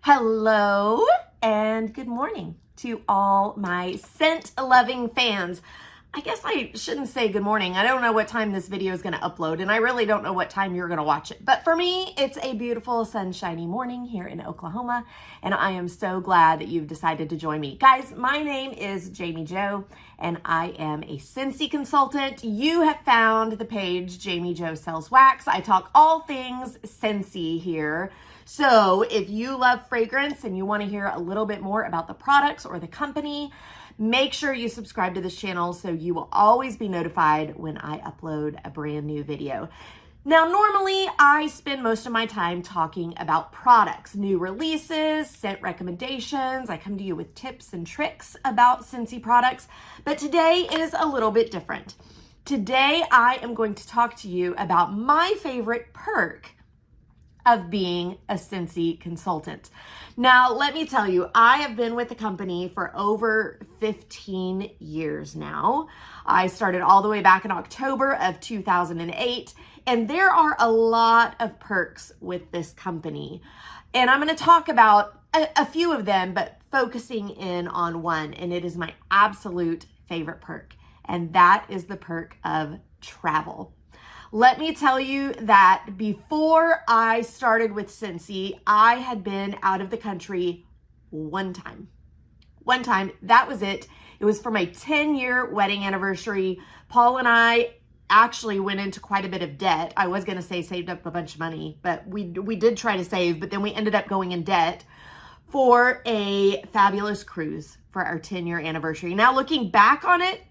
Hello and good morning to all my scent-loving fans. I guess I shouldn't say good morning. I don't know what time this video is going to upload, and I really don't know what time you're going to watch it. But for me, it's a beautiful sunshiny morning here in Oklahoma, and I am so glad that you've decided to join me. Guys, my name is Jami Jo, and I am a Scentsy consultant. You have found the page Jami Jo Sells Wax. I talk all things Scentsy here. So if you love fragrance and you want to hear a little bit more about the products or the company, make sure you subscribe to this channel so you will always be notified when I upload a brand new video. Now, normally I spend most of my time talking about products, new releases, scent recommendations. I come to you with tips and tricks about Scentsy products, but today is a little bit different. Today I am going to talk to you about my favorite perk of being a Scentsy consultant. Now, let me tell you, I have been with the company for over 15 years now. I started all the way back in October of 2008, and there are a lot of perks with this company. And I'm gonna talk about a few of them, but focusing in on one, and it is my absolute favorite perk, and that is the perk of travel. Let me tell you that before I started with Scentsy, I had been out of the country one time. One time, that was it. It was for my 10-year wedding anniversary. Paul and I actually went into quite a bit of debt. I was gonna say saved up a bunch of money, but we did try to save, but then we ended up going in debt for a fabulous cruise for our 10-year anniversary. Now, looking back on it,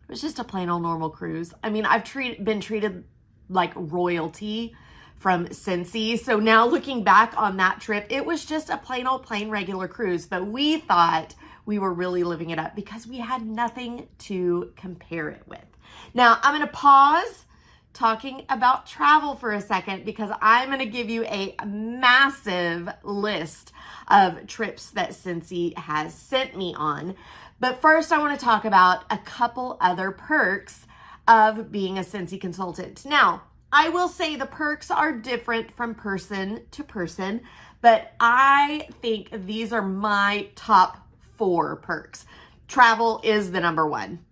it was just a plain old normal cruise. I mean, I've been treated like royalty from Scentsy. So now looking back on that trip, it was just a plain old regular cruise. But we thought we were really living it up because we had nothing to compare it with. Now, I'm going to pause talking about travel for a second because I'm going to give you a massive list of trips that Scentsy has sent me on. But first, I want to talk about a couple other perks of being a Scentsy consultant. Now, I will say the perks are different from person to person, but I think these are my top 4 perks. Travel is the number one,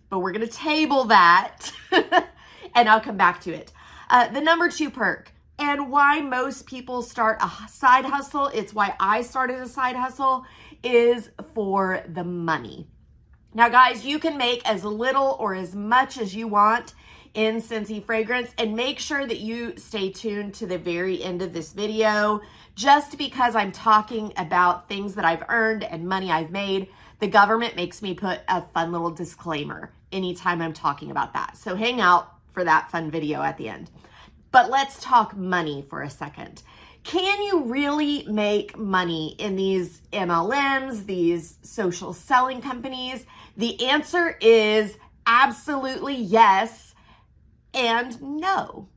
but we're going to table that and I'll come back to it. The number 2 perk, and why most people start a side hustle, it's why I started a side hustle, is for the money. Now, guys, you can make as little or as much as you want in Scentsy fragrance, and make sure that you stay tuned to the very end of this video. Just because I'm talking about things that I've earned and money I've made, the government makes me put a fun little disclaimer anytime I'm talking about that. So hang out for that fun video at the end. But let's talk money for a second. Can you really make money in these MLMs, these social selling companies? The answer is absolutely yes and no.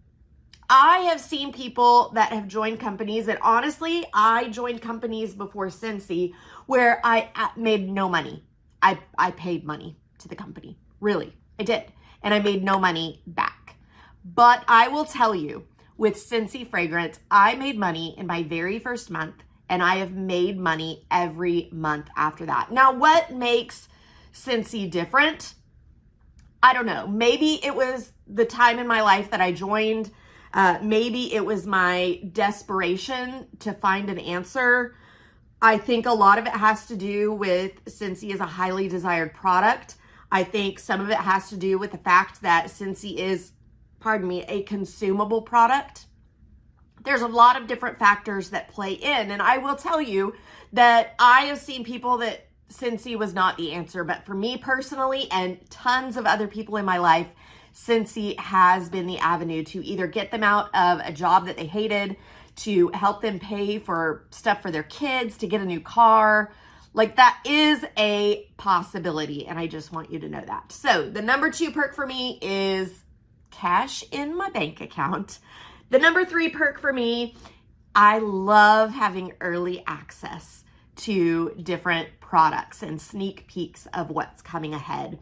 I have seen people that have joined companies, and honestly, I joined companies before Scentsy where I made no money. I paid money to the company, really, I did. And I made no money back. But I will tell you, with Scentsy fragrance, I made money in my very first month, and I have made money every month after that. Now, what makes Scentsy different? I don't know. Maybe it was the time in my life that I joined. Maybe it was my desperation to find an answer. I think a lot of it has to do with Scentsy is a highly desired product. I think some of it has to do with the fact that Scentsy is, pardon me, a consumable product. There's a lot of different factors that play in, and I will tell you that I have seen people that Scentsy was not the answer, but for me personally and tons of other people in my life, Scentsy has been the avenue to either get them out of a job that they hated, to help them pay for stuff for their kids, to get a new car. Like, that is a possibility, and I just want you to know that. So the number 2 perk for me is cash in my bank account. The number 3 perk for me, I love having early access to different products and sneak peeks of what's coming ahead.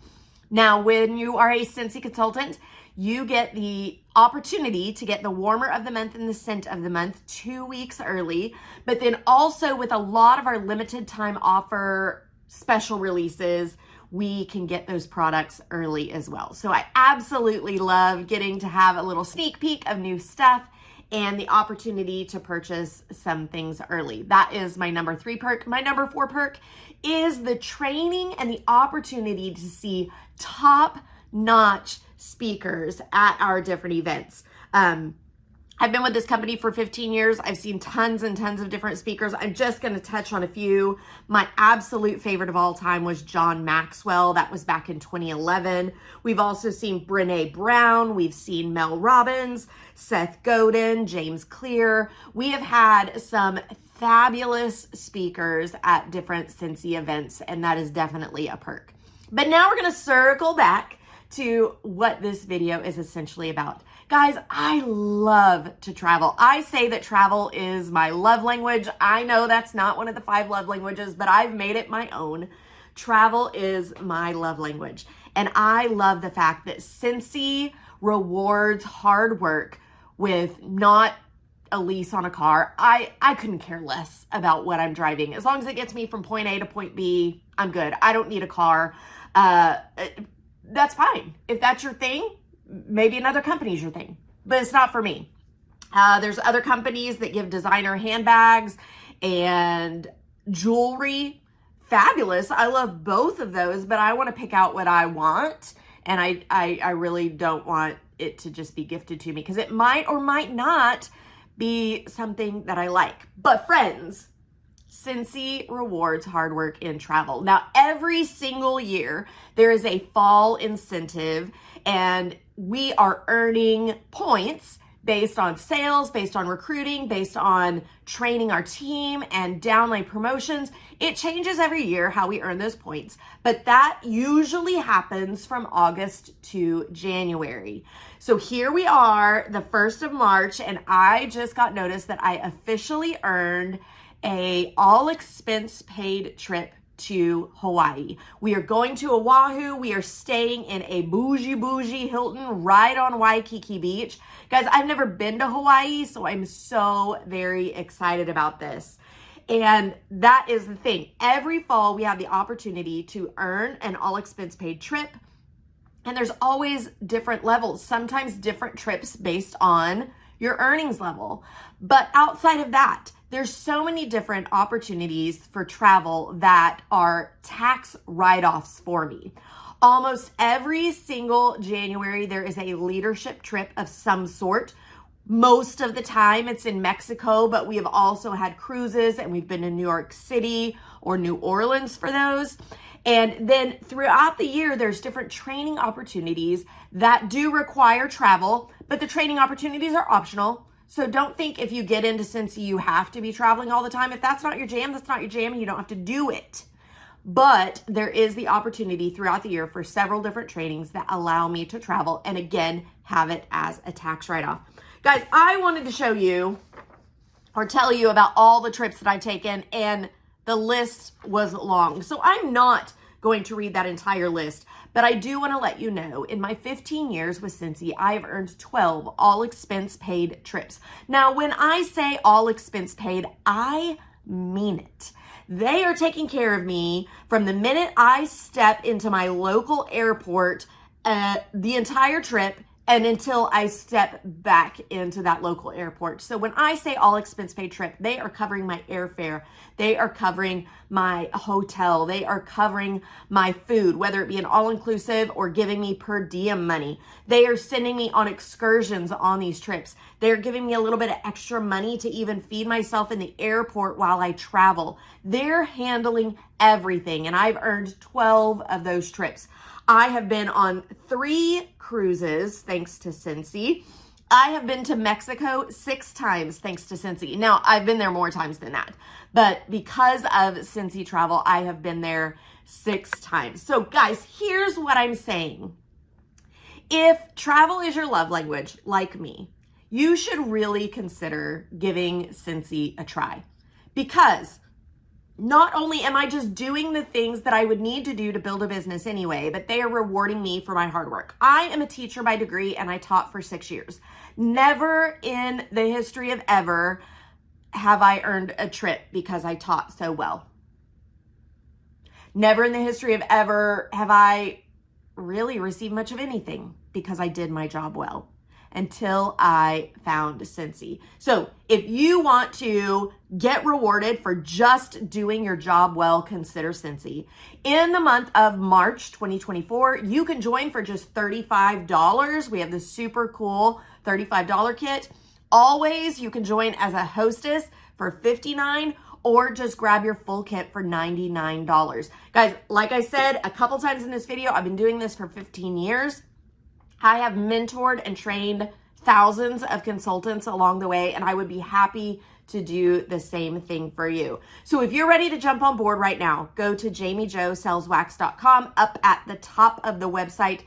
Now, when you are a Scentsy consultant, you get the opportunity to get the warmer of the month and the scent of the month 2 weeks early. But then also with a lot of our limited time offer special releases, we can get those products early as well. So I absolutely love getting to have a little sneak peek of new stuff and the opportunity to purchase some things early. That is my number 3 perk. My number 4 perk is the training and the opportunity to see top-notch speakers at our different events. I've been with this company for 15 years. I've seen tons and tons of different speakers. I'm just going to touch on a few. My absolute favorite of all time was John Maxwell. That was back in 2011. We've also seen Brene Brown. We've seen Mel Robbins, Seth Godin, James Clear. We have had some fabulous speakers at different Scentsy events, and that is definitely a perk. But now we're going to circle back to what this video is essentially about. Guys, I love to travel. I say that travel is my love language. I know that's not one of the 5 love languages, but I've made it my own. Travel is my love language. And I love the fact that Scentsy rewards hard work with not a lease on a car. I couldn't care less about what I'm driving. As long as it gets me from point A to point B, I'm good. I don't need a car. That's fine. If that's your thing, maybe another company's your thing, but it's not for me. There's other companies that give designer handbags and jewelry. Fabulous. I love both of those, but I want to pick out what I want. And I really don't want it to just be gifted to me because it might or might not be something that I like. But friends, Scentsy rewards hard work in travel. Now, every single year, there is a fall incentive, and we are earning points based on sales, based on recruiting, based on training our team and downline promotions. It changes every year how we earn those points, but that usually happens from August to January. So here we are, the 1st of March, and I just got notice that I officially earned a all expense paid trip to Hawaii. We are going to Oahu. We are staying in a bougie Hilton right on Waikiki Beach. Guys, I've never been to Hawaii, so I'm so very excited about this. And that is the thing. Every fall, we have the opportunity to earn an all expense paid trip. And there's always different levels, sometimes different trips based on your earnings level. But outside of that, there's so many different opportunities for travel that are tax write-offs for me. Almost every single January, there is a leadership trip of some sort. Most of the time it's in Mexico, but we have also had cruises and we've been to New York City or New Orleans for those. And then throughout the year, there's different training opportunities that do require travel, but the training opportunities are optional. So don't think if you get into Scentsy, you have to be traveling all the time. If that's not your jam, that's not your jam, and you don't have to do it. But there is the opportunity throughout the year for several different trainings that allow me to travel and again, have it as a tax write-off. Guys, I wanted to show you or tell you about all the trips that I've taken, and the list was long. So I'm not going to read that entire list, but I do want to let you know in my 15 years with Scentsy, I've earned 12 all expense paid trips. Now, when I say all expense paid, I mean it. They are taking care of me from the minute I step into my local airport, the entire trip, and until I step back into that local airport. So when I say all expense paid trip, they are covering my airfare. They are covering my hotel. They are covering my food, whether it be an all-inclusive or giving me per diem money. They are sending me on excursions on these trips. They're giving me a little bit of extra money to even feed myself in the airport while I travel. They're handling everything, and I've earned 12 of those trips. I have been on 3 cruises, thanks to Scentsy. I have been to Mexico 6 times, thanks to Scentsy. Now, I've been there more times than that, but because of Scentsy travel, I have been there 6 times. So guys, here's what I'm saying. If travel is your love language, like me, you should really consider giving Scentsy a try, because not only am I just doing the things that I would need to do to build a business anyway, but they are rewarding me for my hard work. I am a teacher by degree and I taught for 6 years. Never in the history of ever have I earned a trip because I taught so well. Never in the history of ever have I really received much of anything because I did my job well, until I found Scentsy. So if you want to get rewarded for just doing your job well, consider Scentsy. In the month of March 2024, you can join for just $35. We have this super cool $35 kit. Always, you can join as a hostess for $59, or just grab your full kit for $99. Guys, like I said a couple times in this video, I've been doing this for 15 years. I have mentored and trained thousands of consultants along the way, and I would be happy to do the same thing for you. So if you're ready to jump on board right now, go to JamiJoSellsWax.com. Up at the top of the website,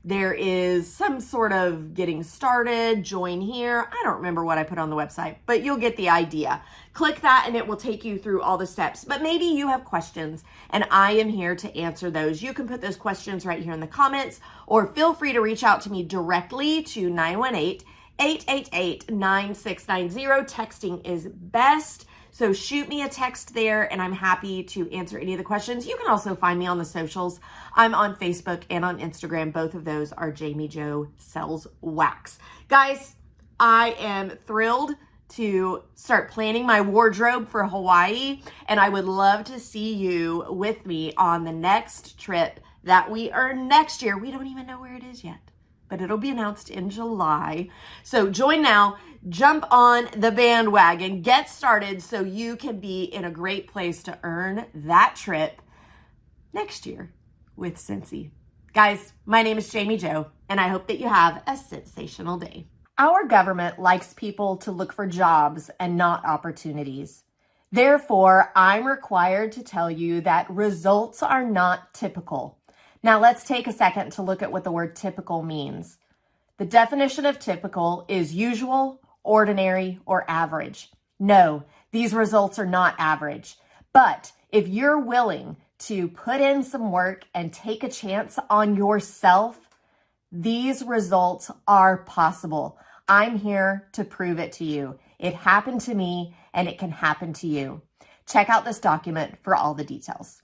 there is some sort of getting started, join here. I don't remember what I put on the website, but you'll get the idea. Click that and it will take you through all the steps. But maybe you have questions and I am here to answer those. You can put those questions right here in the comments, or feel free to reach out to me directly to 918-888-9690. Texting is best. So shoot me a text there and I'm happy to answer any of the questions. You can also find me on the socials. I'm on Facebook and on Instagram. Both of those are Jami Jo Sells Wax. Guys, I am thrilled to start planning my wardrobe for Hawaii, and I would love to see you with me on the next trip that we earn next year. We don't even know where it is yet, but it'll be announced in July. So join now, jump on the bandwagon, get started so you can be in a great place to earn that trip next year with Scentsy. Guys, my name is Jami Jo, and I hope that you have a sensational day. Our government likes people to look for jobs and not opportunities. Therefore, I'm required to tell you that results are not typical. Now let's take a second to look at what the word typical means. The definition of typical is usual, ordinary, or average. No, these results are not average. But if you're willing to put in some work and take a chance on yourself, these results are possible. I'm here to prove it to you. It happened to me and it can happen to you. Check out this document for all the details.